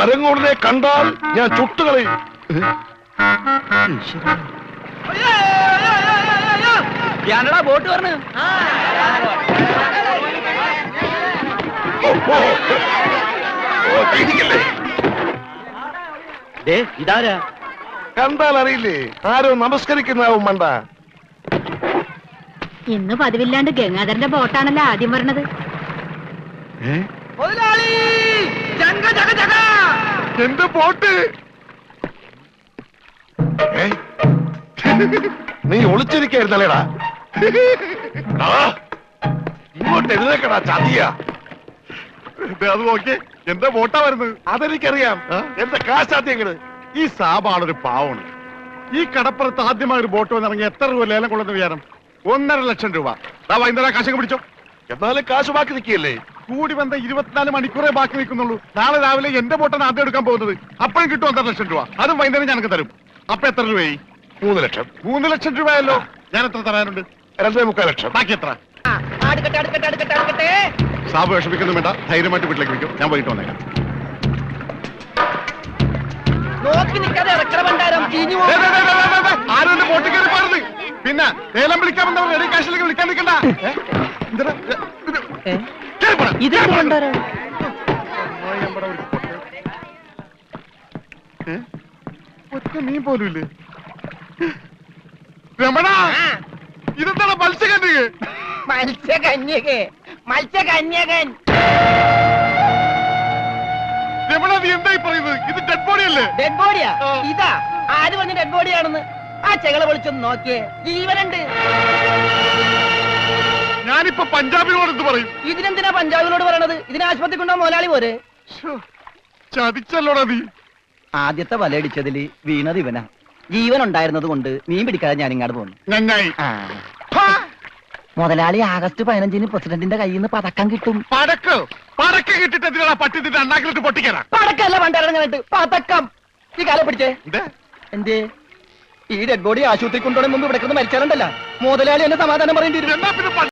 നരങ്ങോടിനെ കണ്ടാൽ ഞാൻ ചുട്ടുകളയും. ബോട്ട് പറഞ്ഞു ഇതാരാ കണ്ടാൽ അറിയില്ലേ? ആരോ നമസ്കരിക്കുന്നാവും മണ്ട. ഇന്ന് പതിവില്ലാണ്ട് ഗംഗാധരന്റെ ബോട്ടാണല്ലോ ആദ്യം വരണത്. എന്റെ ബോട്ട് നീ ഒളിച്ചിരിക്കായിരുന്നല്ലേടാ? ഇങ്ങോട്ട് എഴുന്നേക്കടാ ചതിയാ. അത് നോക്കി എന്റെ ബോട്ടാ വരുന്നത്. അതെനിക്കറിയാം. എന്റെ കാശാദ്യങ്ങള്. ഈ സാബാണൊരു പാവമാണ്. ഈ കടപ്പുറത്ത് ആദ്യമായി ഒരു ബോട്ട് വന്നിറങ്ങി എത്ര രൂപ ലേലം കൊള്ളുന്ന വിചാരം? 1.5 ലക്ഷം രൂപ. വൈകുന്നേരം കാശൊക്കെ പിടിച്ചോ. എന്നാലും കാശ് ബാക്കി നിൽക്കിയല്ലേ? കൂടി വന്ന 24 മണിക്കൂറേ ബാക്കി നിൽക്കുന്നുള്ളൂ. നാളെ രാവിലെ എന്റെ ബോട്ടാണ് ആദ്യം എടുക്കാൻ പോകുന്നത്. അപ്പോഴും കിട്ടും 1.5 ലക്ഷം രൂപ. അതും വൈകുന്നേരം ഞങ്ങൾക്ക് തരും. അപ്പൊ എത്ര രൂപയായി? 3 ലക്ഷം. 3 ലക്ഷം രൂപയല്ലോ. ഞാൻ എത്ര തരാനുണ്ട്? 2.25 ലക്ഷം. ബാക്കി എത്ര? സാബ് വിഷമിക്കുന്നു വേണ്ട. ധൈര്യമായിട്ട് വീട്ടിലേക്ക് വിളിക്കും. ഞാൻ വൈകിട്ട് വന്നേക്കാം. ആരും എന്റെ ബോട്ടിൽ കയറി പാടുന്നത്. പിന്നെ ലേലം വിളിക്കാമെന്നവർ റെഡി കാശിലേക്ക് വിളിക്കാൻ നിൽക്കണ്ട. ഒറ്റ മീൻ പോലും ഇല്ലേ? രമണ, ഇതെന്താണ് മത്സ്യകന്യക? മത്സ്യകന്യകൻ രമണ, നീ എന്തായി പറയുന്നത്? ഇത് ഡെഡ് ബോഡി അല്ലേ? ഡെഡ് ബോഡിയാ? ഇതാ ആര് പറഞ്ഞ ഡെഡ് ബോഡിയാണെന്ന്? ആ ചെകളെ വിളിച്ചൊന്ന് നോക്കിയേ, ജീവനുണ്ട്. ഞാനിപ്പോ പഞ്ചാബിനോട് എന്ത് പറയും? ഇതിനെന്തിനാ പഞ്ചാബിനോട് പറയണത്? ഇതിന് ആശുപത്രി കൊണ്ടോ മുതലാളി പോരെ? ചതിച്ചല്ലോടാ നീ. ആദ്യത്തെ വലയടിച്ചതില് വീണത് ഇവനാ. ജീവൻ ഉണ്ടായിരുന്നത് കൊണ്ട് മീൻ പിടിക്കാതെ ഞാൻ ഇങ്ങോട്ട് പോന്നു. നന്നായി. മുതലാളി ആഗസ്റ്റ് 15-ന് പ്രസിഡന്റിന്റെ കയ്യിൽ നിന്ന് പതക്കം കിട്ടും. പടക്ക് കിട്ടിട്ട് എന്തിനാ പട്ടി നിന്റെ അണ്ണാക്കിലിട്ട് പൊട്ടിക്കാനാ? പടക്കല്ല പണ്ടിറങ്ങാനായിട്ട് പതക്കം. ഈ കാലം പിടിച്ചേ. എന്തേ ഈ ഡെഡ് ബോഡി ആശുപത്രി കൊണ്ടുപോകണ മുമ്പ് ഇവിടെ മരിച്ചാലുണ്ടല്ല മുതലാളി എന്നെ സമാധാനം പറയേണ്ടി വരും.